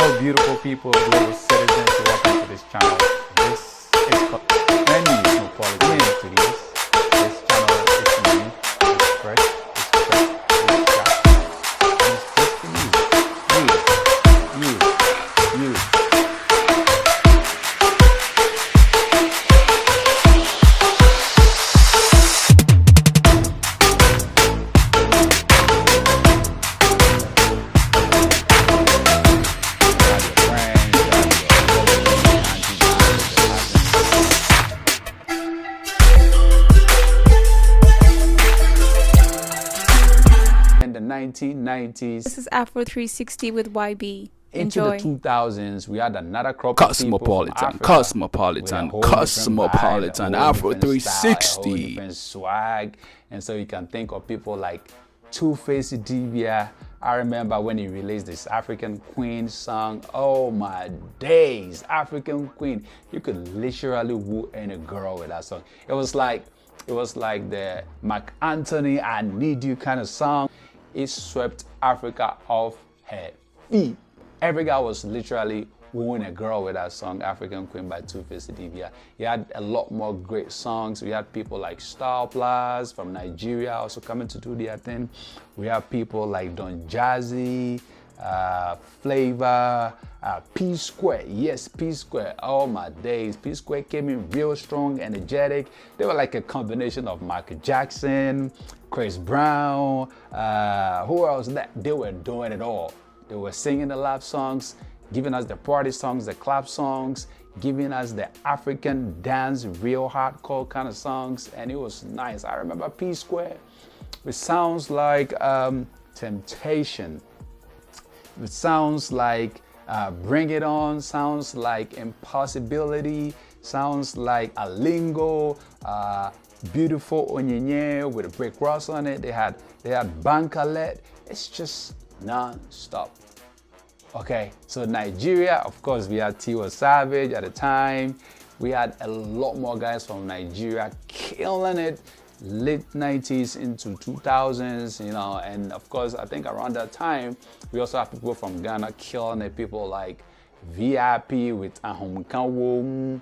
Hello, beautiful people, global citizens. Welcome to this channel. This is called Cosmopolitan Studios. This channel is new, it's fresh, it's crisp, it's sharp, and it's just for you. In the 1990s, This is Afro 360 with YB. into Enjoy. the 2000s, we had another crop of people from Africa Cosmopolitan, with a whole different Cosmopolitan, vibe, a whole Afro different style, a whole 360. different swag. And so you can think of people like Two-Face Divya. I remember when he released this African Queen song. Oh my days, African Queen. You could literally woo any girl with that song. It was like the Mark Anthony I Need You kind of song. It swept Africa off her feet. Every guy was literally wooing a girl with that song, African Queen by Two-Face Divya. He had a lot more great songs. We had people like Star Plus from Nigeria also coming to do their thing. We have people like Don Jazzy, Flavor, P Square. Yes, P Square. Oh my days. P Square came in real strong, energetic. They were like a combination of Michael Jackson, Chris Brown, who else? They were doing it all. They were singing the love songs, giving us the party songs, the clap songs, giving us the African dance, real hardcore kind of songs, and it was nice. I remember P Square. It sounds like Temptation. It sounds like Bring It On. Sounds like Impossibility. Sounds like Alingo. Beautiful Onyenye with a Brick Ross on it. They had Bankalet. It's just non-stop. Okay, so Nigeria, of course, we had Tiwa Savage at the time. We had a lot more guys from Nigeria killing it, late 90s into 2000s, you know, and of course, I think around that time, we also have people from Ghana killing it, people like VIP with Ahom Kanwo.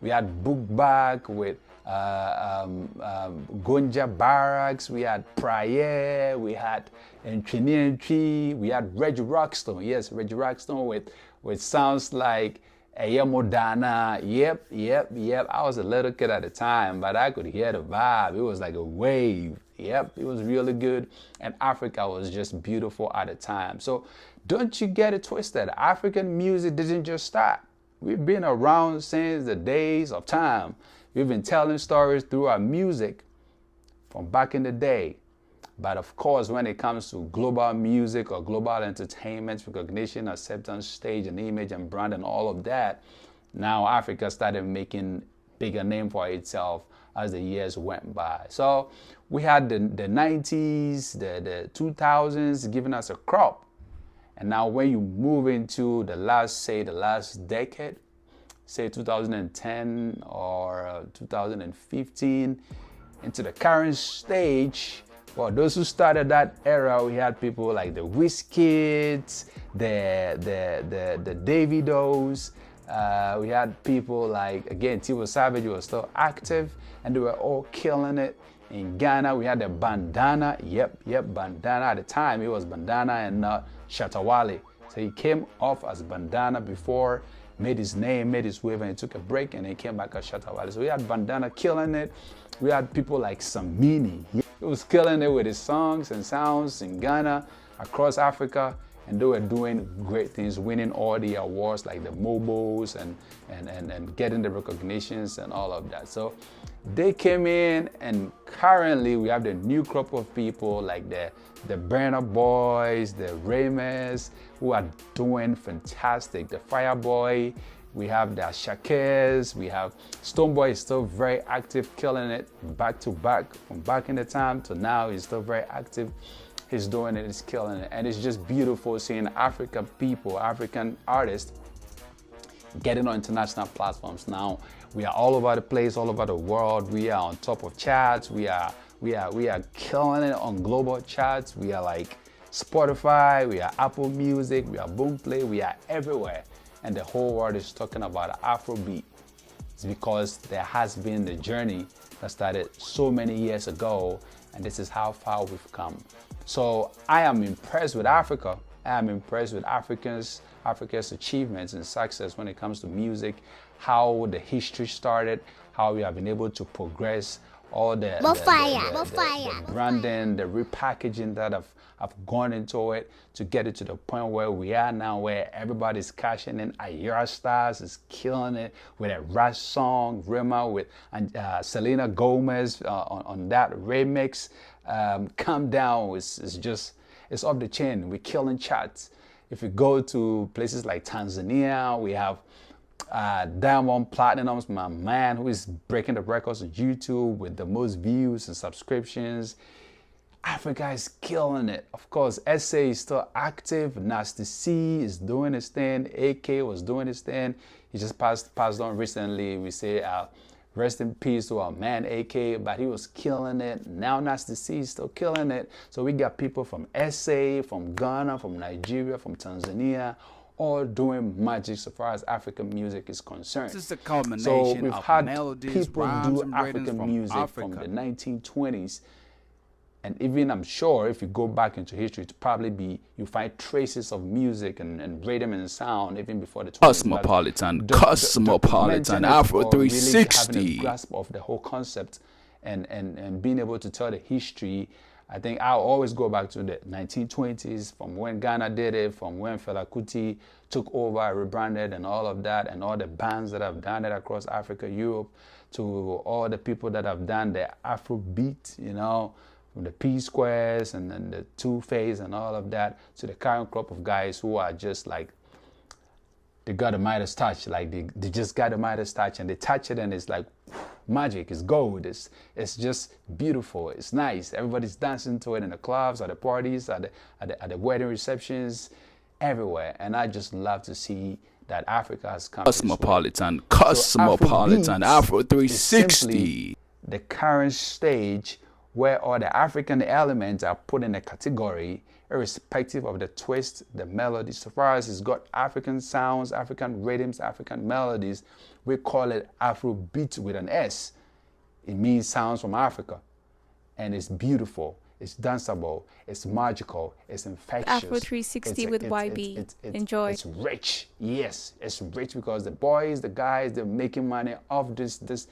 We had Book Back with Gonja Barracks, we had Prayer, we had Entry, we had Reggie Rockstone. Yes, Reggie Rockstone with sounds like Modana. Yep. I was a little kid at the time, but I could hear the vibe. It was like a wave. Yep, it was really good. And Africa was just beautiful at the time. So don't you get it twisted. African music didn't just start. We've been around since the days of time. We've been telling stories through our music from back in the day. But of course, when it comes to global music or global entertainment, recognition, acceptance, stage and image and brand and all of that, now Africa started making bigger name for itself as the years went by. So we had the 90s, the 2000s giving us a crop. And now when you move into the last decade, say 2010 or 2015, into the current stage, well, those who started that era, we had people like the Wizkids, the Davidos. We had people like, again, Tiwa Savage was still active, and they were all killing it. In Ghana, we had the Bandana. Yep, Bandana. At the time, it was Bandana and not Shatawale. So he came off as Bandana before, made his name, made his wave, and he took a break, and he came back as Shatawale. So we had Bandana killing it. We had people like Samini. He was killing it with his songs and sounds in Ghana, across Africa, and they were doing great things, winning all the awards like the Mobos and getting the recognitions and all of that. So they came in, and currently we have the new crop of people like the Burner Boys, the Remas, who are doing fantastic. The Fireboy. We have the Shakers, we have Stonebwoy is still very active, killing it back to back, from back in the time to now. He's still very active. He's doing it, he's killing it. And it's just beautiful seeing African people, African artists getting on international platforms. Now we are all over the place, all over the world. We are on top of charts. We are killing it on global charts. We are like Spotify, we are Apple Music, we are Boomplay, we are everywhere. And the whole world is talking about Afrobeat. It's because there has been the journey that started so many years ago, and this is how far we've come. So I am impressed with Africa. I am impressed with Africa's achievements and success when it comes to music, how the history started, how we have been able to progress, all the branding, the repackaging that have gone into it to get it to the point where we are now, where everybody's cashing in. Ayara Stars is killing it with a Rush song, Rema with Selena Gomez on that remix. Calm Down is just, it's off the chain. We're killing charts. If you go to places like Tanzania, we have Diamond Platinum's my man who is breaking the records on YouTube with the most views and subscriptions. Africa is killing it. Of course, SA is still active. Nasty C is doing his thing. AK was doing his thing. He just passed on recently. We say rest in peace to our man AK, but he was killing it. Now Nasty C is still killing it. So we got people from SA, from Ghana, from Nigeria, from Tanzania, all doing magic so far as African music is concerned. This is a culmination so we've of had melodies, people rhymes, do and African from music Africa. from the 1920s. And even I'm sure if you go back into history, to probably be, you find traces of music and rhythm and sound even before the 20s. Cosmopolitan Afro 360. Really having a grasp of the whole concept and being able to tell the history. I think I'll always go back to the 1920s, from when Ghana did it, from when Fela Kuti took over, rebranded and all of that, and all the bands that have done it across Africa, Europe, to all the people that have done the Afrobeat, you know, from the P Squares and then the Two Face and all of that, to the current crop of guys who are just like, they got a Midas touch, like they just got a Midas touch, and they touch it and it's like magic, it's gold, it's just beautiful, it's nice. Everybody's dancing to it in the clubs, at the parties, at the wedding receptions, everywhere. And I just love to see that Africa has come. Cosmopolitan Afro Afro 360. The current stage where all the African elements are put in a category, irrespective of the twist, the melody. So far as it's got African sounds, African rhythms, African melodies, we call it Afrobeat with an S. It means sounds from Africa. And it's beautiful, it's danceable, it's magical, it's infectious. Afro 360 with YB. Enjoy. It's rich. Yes, it's rich because the boys, the guys, they're making money off this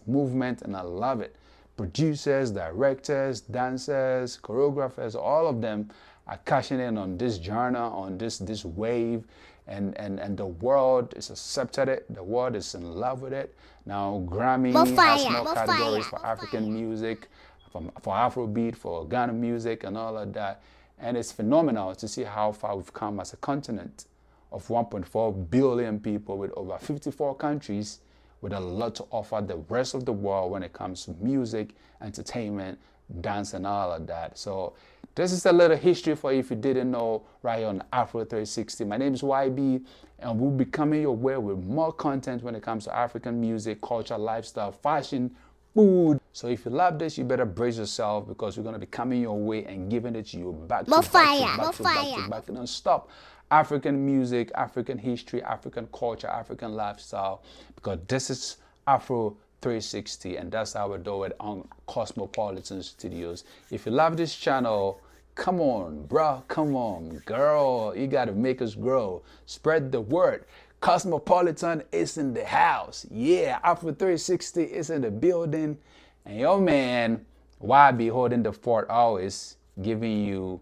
movement, and I love it. Producers, directors, dancers, choreographers, all of them are cashing in on this journey, on this wave, and the world is accepted it. The world is in love with it. Now Grammy has more categories for African music, for Afrobeat, for Ghana music, and all of that. And it's phenomenal to see how far we've come as a continent of 1.4 billion people with over 54 countries, with a lot to offer the rest of the world when it comes to music, entertainment, dance, and all of that. So this is a little history for you if you didn't know, right here on Afro 360. My name is YB, and we'll be coming your way with more content when it comes to African music, culture, lifestyle, fashion, food. So if you love this, you better brace yourself, because we're going to be coming your way and giving it to you back to back, non-stop. African music, African history, African culture, African lifestyle, because this is Afro 360, and that's how we do it on Cosmopolitan Studios. If you love this channel, come on, bro, come on, girl, you gotta make us grow. Spread the word. Cosmopolitan is in the house. Yeah, Afro 360 is in the building, and your man YB holding the fort, always giving you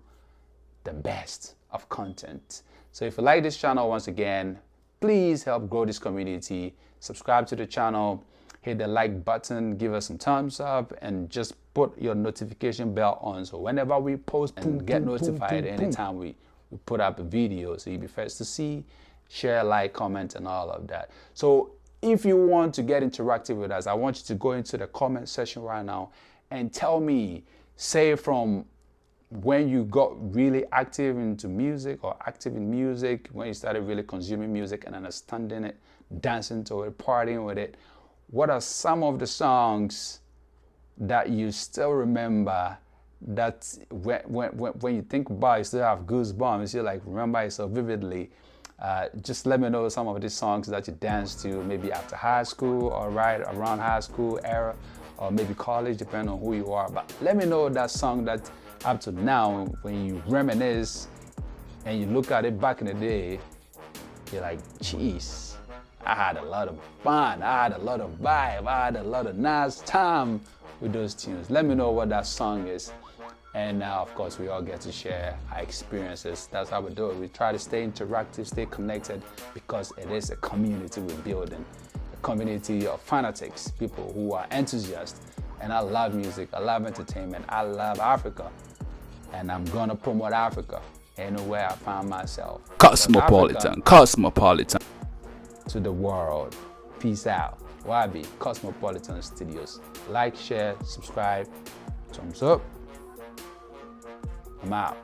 the best of content. So if you like this channel, once again, please help grow this community. Subscribe to the channel, hit the like button, give us some thumbs up, and just put your notification bell on, so whenever we post, and get notified anytime we put up a video, so you'll be first to see, share, like, comment, and all of that. So if you want to get interactive with us, I want you to go into the comment section right now and tell me, say from when you got really active into music, or active in music, when you started really consuming music and understanding it, dancing to it, partying with it, what are some of the songs that you still remember that when you think about it, you still have goosebumps. You like remember it so vividly. Just let me know some of these songs that you dance to, maybe after high school or right around high school era, or maybe college, depending on who you are. But let me know that song that up to now, when you reminisce and you look at it back in the day, you're like, geez, I had a lot of fun, I had a lot of vibe, I had a lot of nice time with those tunes. Let me know what that song is. And now, of course, we all get to share our experiences. That's how we do it. We try to stay interactive, stay connected, because it is a community we're building. A community of fanatics, people who are enthusiasts. And I love music, I love entertainment, I love Africa. And I'm gonna promote Africa anywhere I find myself. Cosmopolitan. To the world. Peace out. YB, Cosmopolitan Studios. Like, share, subscribe, thumbs up. I'm out.